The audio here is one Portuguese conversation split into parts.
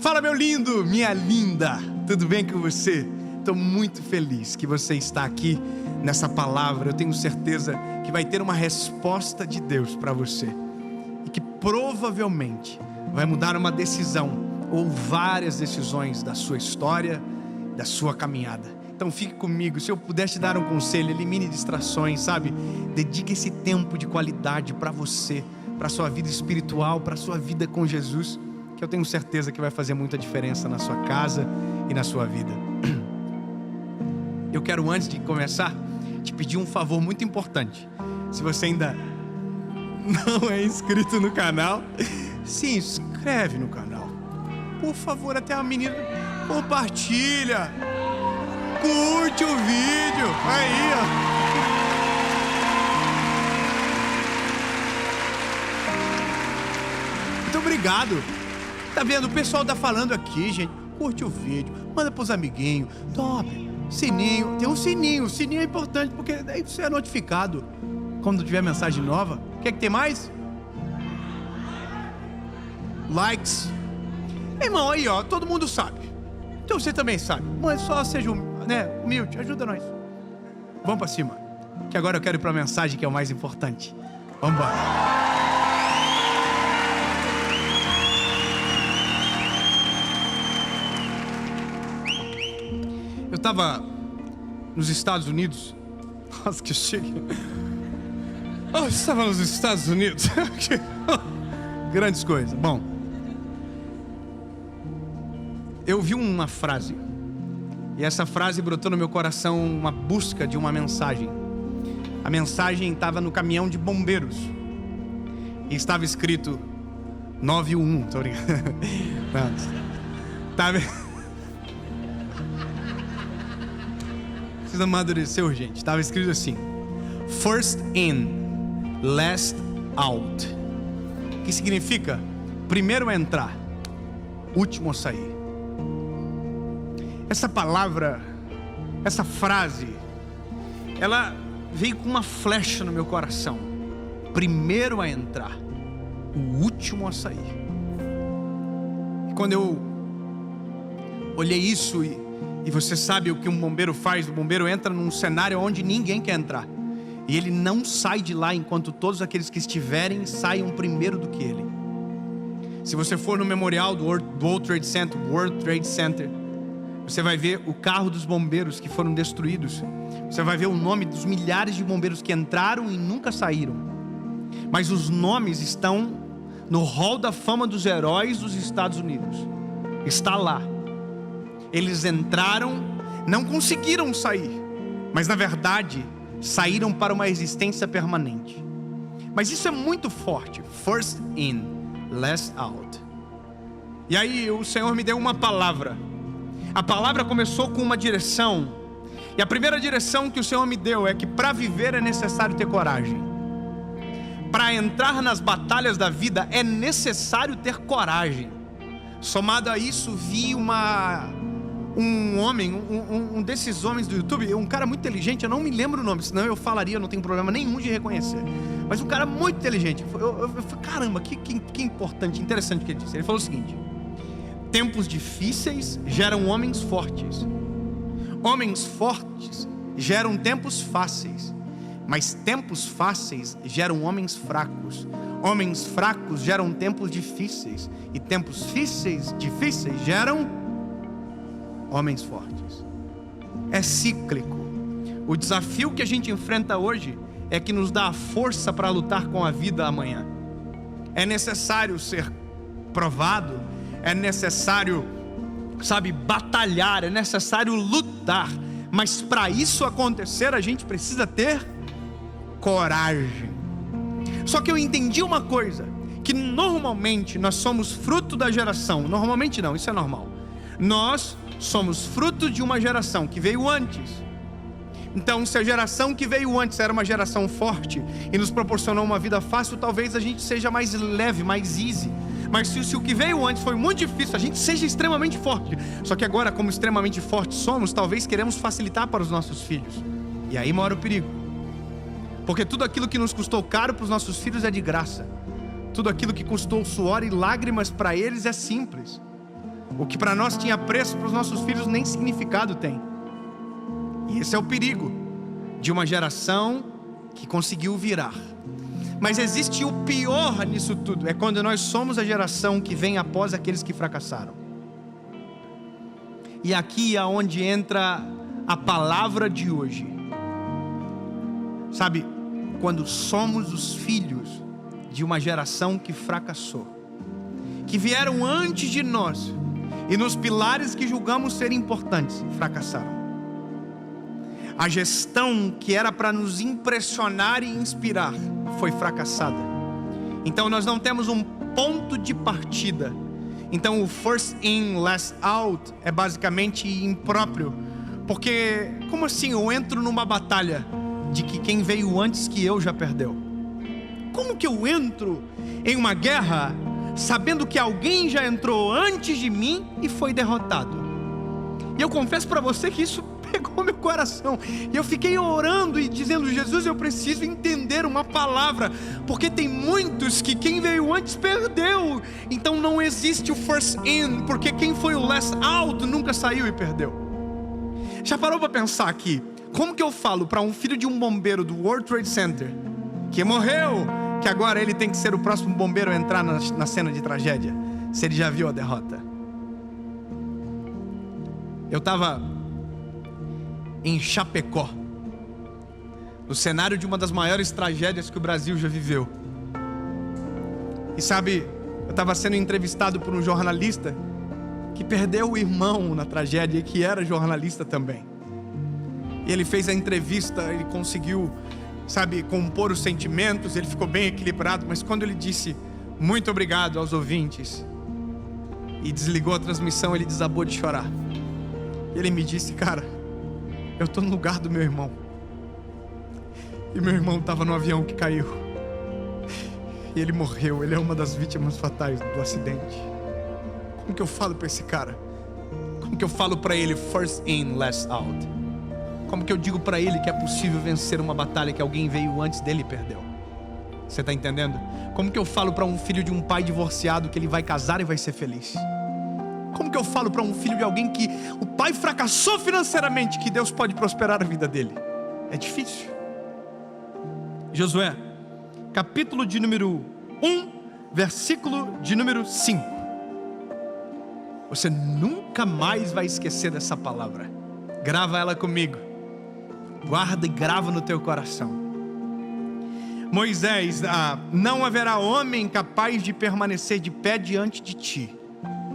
Fala, meu lindo, minha linda, tudo bem com você? Estou muito feliz que você está aqui nessa palavra. Eu tenho certeza que vai ter uma resposta de Deus para você e que provavelmente vai mudar uma decisão ou várias decisões da sua história, da sua caminhada. Então fique comigo. Se eu pudesse te dar um conselho, elimine distrações, sabe? Dedique esse tempo de qualidade para você, para a sua vida espiritual, para a sua vida com Jesus, que eu tenho certeza que vai fazer muita diferença na sua casa e na sua vida. Eu quero, antes de começar, te pedir um favor muito importante. Se você ainda não é inscrito no canal, se inscreve no canal. Por favor, até a menina compartilha, curte o vídeo. Aí, ó. Muito obrigado. Tá vendo? O pessoal tá falando aqui, gente. Curte o vídeo, manda pros amiguinhos. Top. Sininho. Tem um sininho. O sininho é importante porque daí você é notificado quando tiver mensagem nova. Quer que tem mais? Likes. Irmão, aí ó, todo mundo sabe. Então você também sabe. Mas só seja humilde, ajuda nós. Vamos pra cima, que agora eu quero ir pra mensagem, que é o mais importante. Vamos embora. Eu estava nos Estados Unidos. Nossa, que chique. Eu estava nos Estados Unidos. Grandes coisas. Bom, eu vi uma frase, e essa frase brotou no meu coração uma busca de uma mensagem. A mensagem estava no caminhão de bombeiros e estava escrito 911. Tô brincando. Precisa amadurecer urgente. Estava escrito assim: First in, last out. Que significa primeiro a entrar, último a sair. Essa palavra, essa frase, ela veio com uma flecha no meu coração. Primeiro a entrar, o último a sair. E quando eu olhei isso, e você sabe o que um bombeiro faz? O bombeiro entra num cenário onde ninguém quer entrar, e ele não sai de lá enquanto todos aqueles que estiverem saiam primeiro do que ele. Se você for no memorial do World Trade Center, você vai ver o carro dos bombeiros que foram destruídos. Você vai ver o nome dos milhares de bombeiros que entraram e nunca saíram. Mas os nomes estão no Hall da Fama dos Heróis dos Estados Unidos. Está lá. Eles entraram, não conseguiram sair, mas na verdade saíram para uma existência permanente. Mas isso é muito forte. First in, last out. E aí o Senhor me deu uma palavra. A palavra começou com uma direção, e a primeira direção que o Senhor me deu é que para viver é necessário ter coragem. Para entrar nas batalhas da vida é necessário ter coragem. Somado a isso, vi um homem, um desses homens do YouTube, um cara muito inteligente, eu não me lembro o nome, senão eu falaria, não tenho problema nenhum de reconhecer. Mas um cara muito inteligente. Eu falei, caramba, que importante, interessante o que ele disse. Ele falou o seguinte: tempos difíceis geram homens fortes. Homens fortes geram tempos fáceis. Mas tempos fáceis geram homens fracos. Homens fracos geram tempos difíceis. E tempos difíceis geram homens fortes. É cíclico. O desafio que a gente enfrenta hoje é que nos dá a força para lutar com a vida amanhã. É necessário ser provado, é necessário, batalhar, é necessário lutar. Mas para isso acontecer, a gente precisa ter coragem. Só que eu entendi uma coisa, que normalmente nós somos fruto da geração. Normalmente não, isso é normal. Nós somos fruto de uma geração que veio antes. Então, se a geração que veio antes era uma geração forte e nos proporcionou uma vida fácil, talvez a gente seja mais leve, mais easy. Mas se o que veio antes foi muito difícil, a gente seja extremamente forte. Só que agora, como extremamente fortes somos, talvez queremos facilitar para os nossos filhos. E aí mora o perigo. Porque tudo aquilo que nos custou caro para os nossos filhos é de graça. Tudo aquilo que custou suor e lágrimas para eles é simples. O que para nós tinha preço, para os nossos filhos nem significado tem. E esse é o perigo de uma geração que conseguiu virar. Mas existe o pior nisso tudo, é quando nós somos a geração que vem após aqueles que fracassaram. E aqui é onde entra a palavra de hoje. Sabe, quando somos os filhos de uma geração que fracassou, que vieram antes de nós, e nos pilares que julgamos serem importantes, fracassaram. A gestão que era para nos impressionar e inspirar foi fracassada. Então nós não temos um ponto de partida. Então o first in, last out é basicamente impróprio. Porque como assim eu entro numa batalha de que quem veio antes que eu já perdeu? Como que eu entro em uma guerra sabendo que alguém já entrou antes de mim e foi derrotado? E eu confesso para você que isso pegou meu coração, e eu fiquei orando e dizendo: Jesus, eu preciso entender uma palavra, porque tem muitos que quem veio antes perdeu. Então não existe o first in, porque quem foi o last out nunca saiu e perdeu. Já parou para pensar aqui? Como que eu falo para um filho de um bombeiro do World Trade Center, que morreu, que agora ele tem que ser o próximo bombeiro a entrar na cena de tragédia, se ele já viu a derrota? Eu estava em Chapecó, no cenário de uma das maiores tragédias que o Brasil já viveu. E sabe, eu estava sendo entrevistado por um jornalista que perdeu o irmão na tragédia e que era jornalista também. E ele fez a entrevista, ele conseguiu, sabe, compor os sentimentos, ele ficou bem equilibrado, mas quando ele disse muito obrigado aos ouvintes e desligou a transmissão, ele desabou de chorar. E ele me disse: cara, eu estou no lugar do meu irmão, e meu irmão estava no avião que caiu, e ele morreu, ele é uma das vítimas fatais do acidente. Como que eu falo para esse cara? Como que eu falo para ele first in, last out? Como que eu digo para ele que é possível vencer uma batalha que alguém veio antes dele e perdeu? Você está entendendo? Como que eu falo para um filho de um pai divorciado que ele vai casar e vai ser feliz? Como que eu falo para um filho de alguém que o pai fracassou financeiramente, que Deus pode prosperar a vida dele? É difícil. Josué, capítulo de número 1, versículo de número 5. Você nunca mais vai esquecer dessa palavra. Grava ela comigo. Guarda e grava no teu coração. Moisés, não haverá homem capaz de permanecer de pé diante de ti.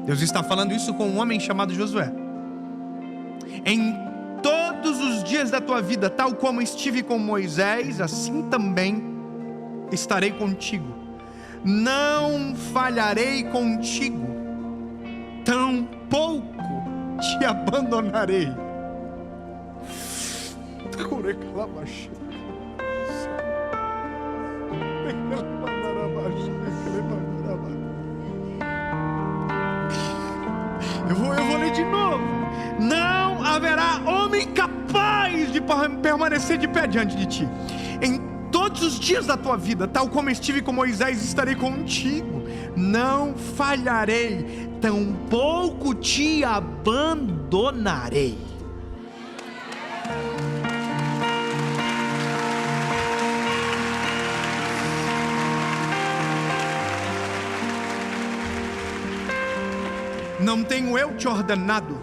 Deus está falando isso com um homem chamado Josué. Em todos os dias da tua vida, tal como estive com Moisés, assim também estarei contigo. Não falharei contigo, tampouco te abandonarei. Eu vou ler de novo. Não haverá homem capaz de permanecer de pé diante de ti. Em todos os dias da tua vida, tal como estive com Moisés, estarei contigo. Não falharei, tampouco te abandonarei. Não tenho eu te ordenado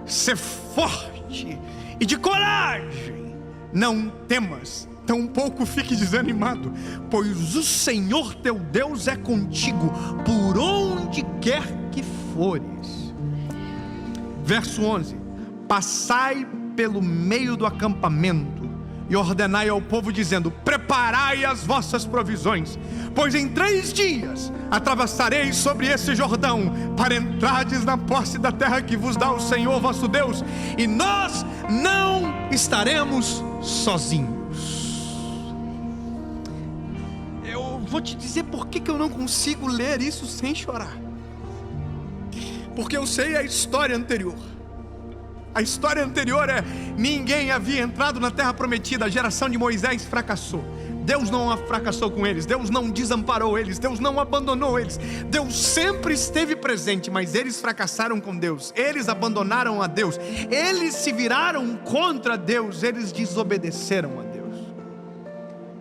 ser forte e de coragem? Não temas, tampouco fique desanimado, pois o Senhor teu Deus é contigo por onde quer que fores. Verso 11: passai pelo meio do acampamento e ordenai ao povo dizendo: preparai as vossas provisões, pois em 3 dias atravessareis sobre esse Jordão, para entrardes na posse da terra que vos dá o Senhor vosso Deus, e nós não estaremos sozinhos. Eu vou te dizer por que eu não consigo ler isso sem chorar. Porque eu sei a história anterior. A história anterior é: ninguém havia entrado na terra prometida, a geração de Moisés fracassou. Deus não fracassou com eles, Deus não desamparou eles, Deus não abandonou eles. Deus sempre esteve presente, mas eles fracassaram com Deus, eles abandonaram a Deus, eles se viraram contra Deus, eles desobedeceram a Deus.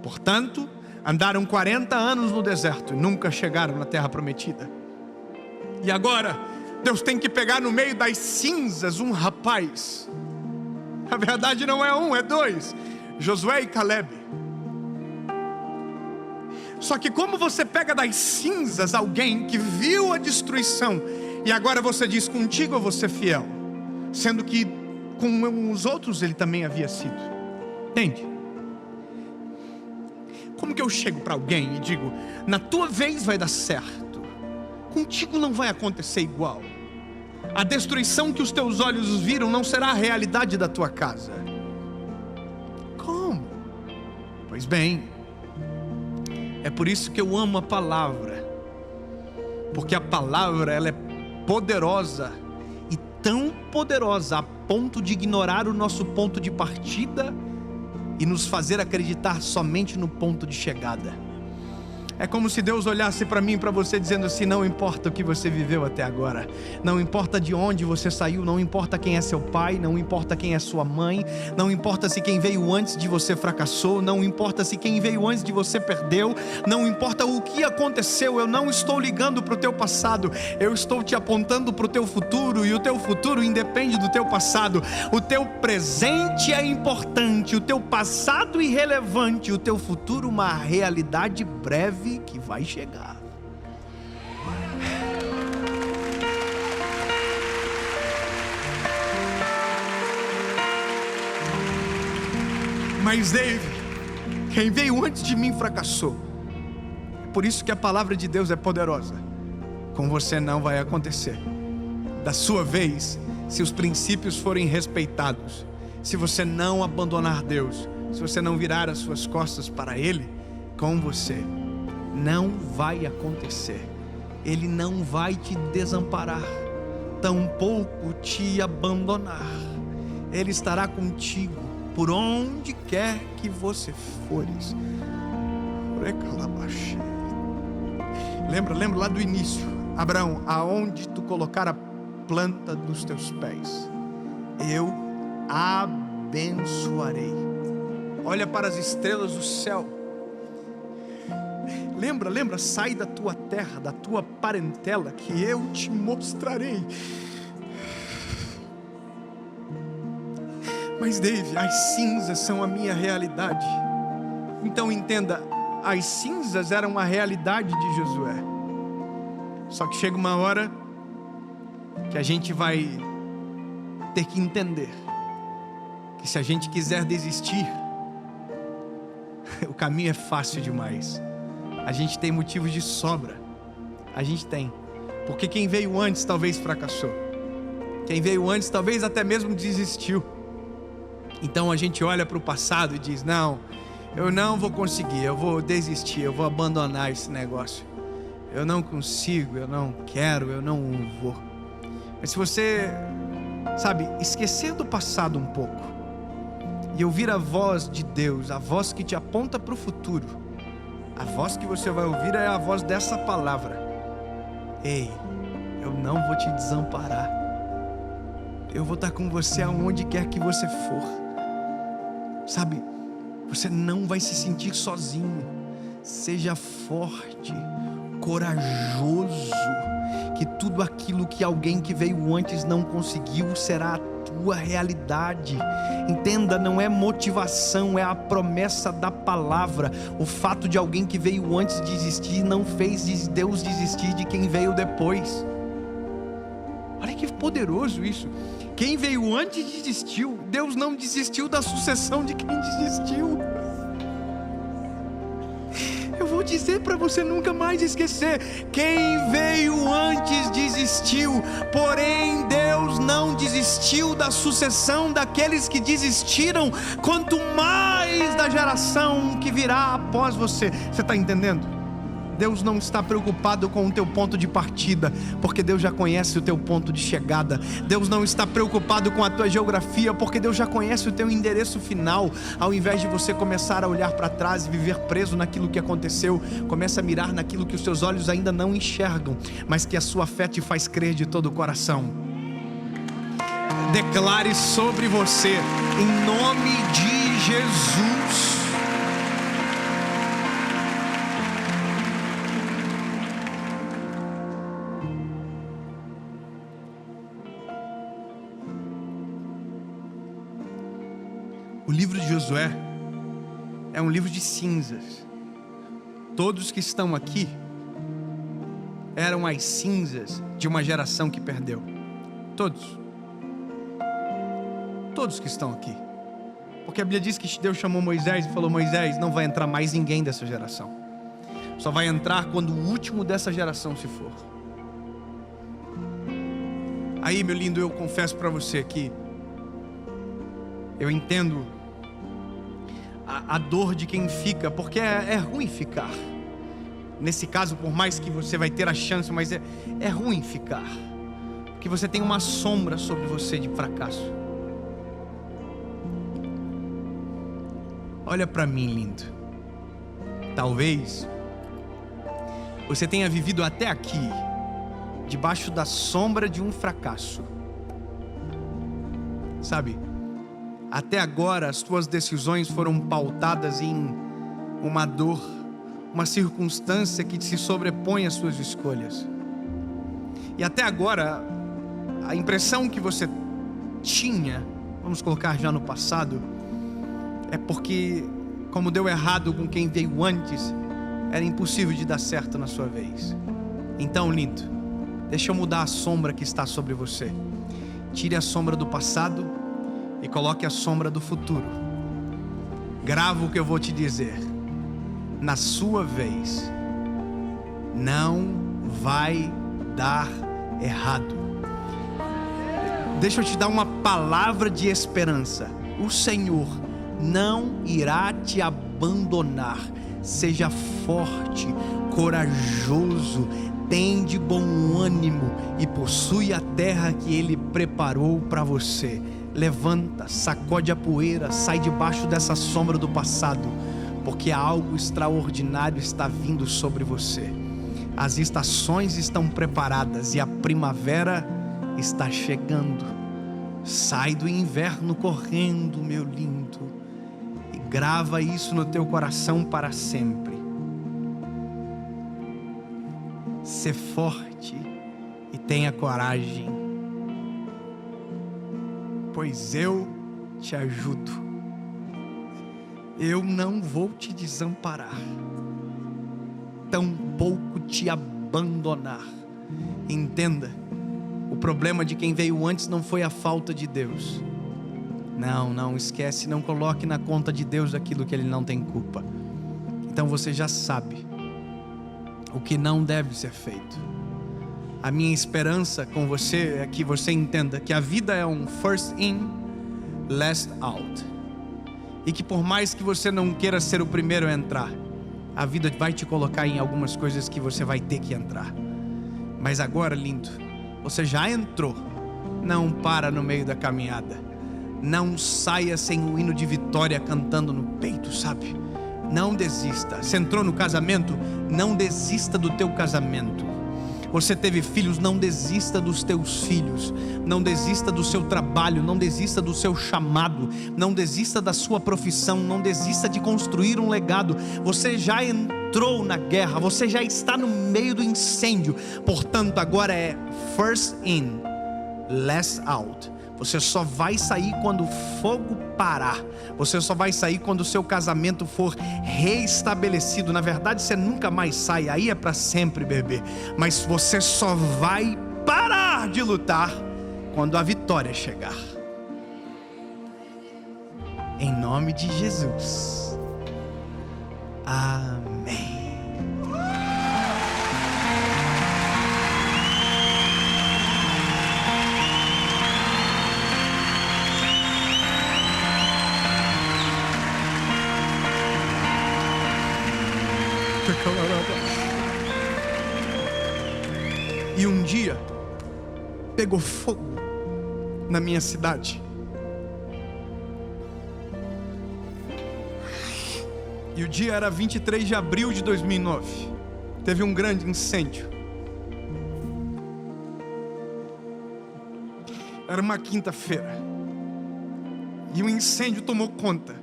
Portanto, andaram 40 anos no deserto e nunca chegaram na terra prometida. E agora, Deus tem que pegar no meio das cinzas um rapaz. Na verdade não é um, é dois, Josué e Caleb. Só que como você pega das cinzas alguém que viu a destruição, e agora você diz, contigo eu vou ser fiel, sendo que com os outros ele também havia sido. Entende? Como que eu chego para alguém e digo, na tua vez vai dar certo, contigo não vai acontecer igual. A destruição que os teus olhos viram não será a realidade da tua casa. Como? Pois bem, é por isso que eu amo a palavra, porque a palavra ela é poderosa, e tão poderosa a ponto de ignorar o nosso ponto de partida e nos fazer acreditar somente no ponto de chegada. É como se Deus olhasse para mim e para você dizendo assim, não importa o que você viveu até agora, não importa de onde você saiu, não importa quem é seu pai, não importa quem é sua mãe, não importa se quem veio antes de você fracassou, não importa se quem veio antes de você perdeu, não importa o que aconteceu, eu não estou ligando para o teu passado, eu estou te apontando para o teu futuro, e o teu futuro independe do teu passado. O teu presente é importante, o teu passado irrelevante, o teu futuro uma realidade breve que vai chegar. Mas David, quem veio antes de mim fracassou. Por isso que a palavra de Deus é poderosa. Com você não vai acontecer. Da sua vez, se os princípios forem respeitados, se você não abandonar Deus, se você não virar as suas costas para Ele, com você não vai acontecer. Ele não vai te desamparar, tampouco te abandonar. Ele estará contigo por onde quer que você fores. Lembra lá do início, Abraão, aonde tu colocar a planta dos teus pés, eu abençoarei. Olha para as estrelas do céu. Lembra, sai da tua terra, da tua parentela, que eu te mostrarei. Mas David, as cinzas são a minha realidade. Então entenda, as cinzas eram a realidade de Josué. Só que chega uma hora que a gente vai ter que entender que se a gente quiser desistir, o caminho é fácil demais. A gente tem motivos de sobra. A gente tem. Porque quem veio antes talvez fracassou. Quem veio antes talvez até mesmo desistiu. Então a gente olha para o passado e diz, não, eu não vou conseguir, eu vou desistir, eu vou abandonar esse negócio. Eu não consigo, eu não quero, eu não vou. Mas se você, esquecer do passado um pouco e ouvir a voz de Deus, a voz que te aponta para o futuro, a voz que você vai ouvir é a voz dessa palavra. Ei, eu não vou te desamparar. Eu vou estar com você aonde quer que você for. Você não vai se sentir sozinho. Seja forte, corajoso, que tudo aquilo que alguém que veio antes não conseguiu será a tua realidade. Entenda, não é motivação, é a promessa da palavra. O fato de alguém que veio antes desistir não fez Deus desistir de quem veio depois. Olha que poderoso isso. Quem veio antes desistiu. Deus não desistiu da sucessão de quem desistiu. Eu vou dizer para você nunca mais esquecer. Quem veio antes desistiu, porém Deus não desistiu da sucessão daqueles que desistiram, quanto mais da geração que virá após você. Você está entendendo? Deus não está preocupado com o teu ponto de partida, porque Deus já conhece o teu ponto de chegada. Deus não está preocupado com a tua geografia, porque Deus já conhece o teu endereço final. Ao invés de você começar a olhar para trás e viver preso naquilo que aconteceu, comece a mirar naquilo que os teus olhos ainda não enxergam, mas que a sua fé te faz crer de todo o coração. Declare sobre você, em nome de Jesus. O livro de Josué é um livro de cinzas. Todos que estão aqui eram as cinzas de uma geração que perdeu. Todos que estão aqui. Porque a Bíblia diz que Deus chamou Moisés e falou: Moisés, não vai entrar mais ninguém dessa geração. Só vai entrar quando o último dessa geração se for. Aí, meu lindo, eu confesso para você que eu entendo a dor de quem fica, porque é ruim ficar. Nesse caso, por mais que você vai ter a chance, mas é ruim ficar, porque você tem uma sombra sobre você de fracasso. Olha para mim, lindo. Talvez você tenha vivido até aqui debaixo da sombra de um fracasso. Sabe? Até agora as tuas decisões foram pautadas em uma dor, uma circunstância que se sobrepõe às suas escolhas. E até agora a impressão que você tinha, vamos colocar já no passado, é porque, como deu errado com quem veio antes, era impossível de dar certo na sua vez. Então, lindo, deixa eu mudar a sombra que está sobre você. Tire a sombra do passado e coloque a sombra do futuro. Grava o que eu vou te dizer. Na sua vez, não vai dar errado. Deixa eu te dar uma palavra de esperança. O Senhor não irá te abandonar. Seja forte, corajoso, tem de bom ânimo e possui a terra que Ele preparou para você. Levanta, sacode a poeira, sai debaixo dessa sombra do passado, porque algo extraordinário está vindo sobre você. As estações estão preparadas e a primavera está chegando. Sai do inverno correndo, meu lindo, e grava isso no teu coração para sempre. Sê forte e tenha coragem, pois eu te ajudo. Eu não vou te desamparar, tampouco te abandonar. Entenda, o problema de quem veio antes não foi a falta de Deus. Não esquece, não coloque na conta de Deus aquilo que Ele não tem culpa. Então você já sabe o que não deve ser feito. A minha esperança com você é que você entenda que a vida é um first in, last out. E que por mais que você não queira ser o primeiro a entrar, a vida vai te colocar em algumas coisas que você vai ter que entrar. Mas agora, lindo, você já entrou. Não para no meio da caminhada. Não saia sem o hino de vitória cantando no peito, sabe? Não desista. Você entrou no casamento, não desista do teu casamento. Você teve filhos, não desista dos teus filhos. Não desista do seu trabalho, não desista do seu chamado, não desista da sua profissão, não desista de construir um legado. Você já entrou na guerra, você já está no meio do incêndio. Portanto, agora é first in, last out. Você só vai sair quando o fogo parar. Você só vai sair quando o seu casamento for reestabelecido. Na verdade, você nunca mais sai. Aí é para sempre, bebê. Mas você só vai parar de lutar quando a vitória chegar. Em nome de Jesus. Amém. Calma. E um dia pegou fogo na minha cidade. E o dia era 23 de abril de 2009. Teve um grande incêndio. Era uma quinta-feira. E o incêndio tomou conta.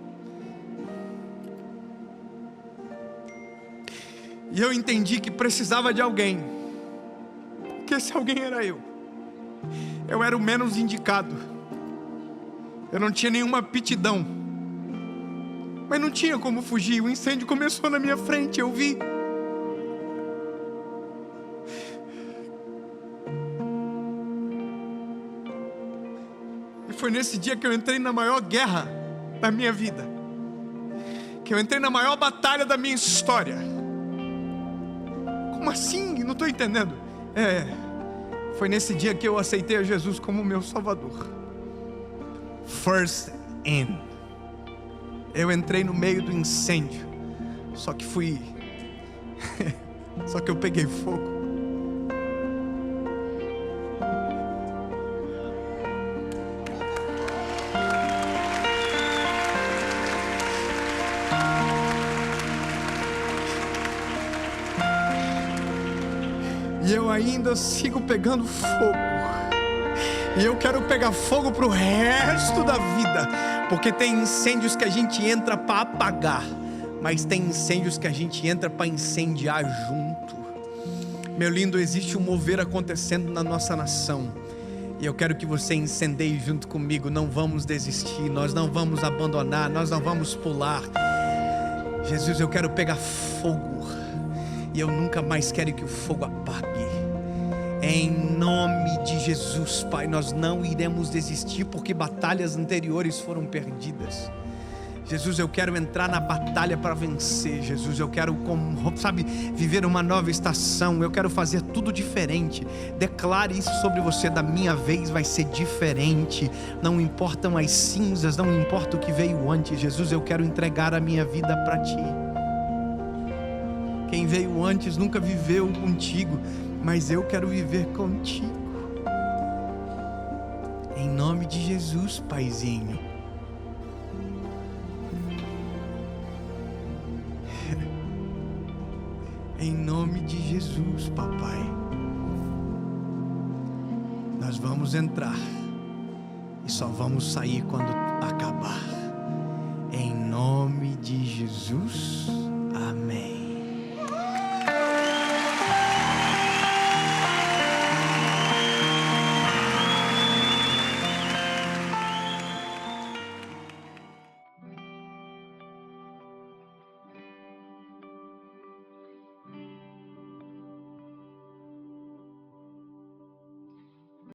E eu entendi que precisava de alguém. Que esse alguém era eu. Eu era o menos indicado. Eu não tinha nenhuma aptidão. Mas não tinha como fugir. O incêndio começou na minha frente, eu vi. E foi nesse dia que eu entrei na maior guerra da minha vida. Que eu entrei na maior batalha da minha história. Como assim? Não estou entendendo. Foi nesse dia que eu aceitei a Jesus como meu Salvador. First in. Eu entrei no meio do incêndio. Só que só que eu peguei fogo. E eu ainda sigo pegando fogo. E eu quero pegar fogo pro resto da vida. Porque tem incêndios que a gente entra para apagar, mas tem incêndios que a gente entra para incendiar junto. Meu lindo, existe um mover acontecendo na nossa nação. E eu quero que você incendeie junto comigo. Não vamos desistir, nós não vamos abandonar, nós não vamos pular. Jesus, eu quero pegar fogo. E eu nunca mais quero que o fogo apague. Em nome de Jesus, Pai, nós não iremos desistir, porque batalhas anteriores foram perdidas. Jesus, eu quero entrar na batalha para vencer. Jesus, eu quero, viver uma nova estação. Eu quero fazer tudo diferente. Declare isso sobre você: da minha vez vai ser diferente. Não importam as cinzas, não importa o que veio antes. Jesus, eu quero entregar a minha vida para Ti. Quem veio antes nunca viveu contigo, mas eu quero viver contigo. Em nome de Jesus, Paizinho. Em nome de Jesus, Papai. Nós vamos entrar e só vamos sair quando acabar. Em nome de Jesus, amém.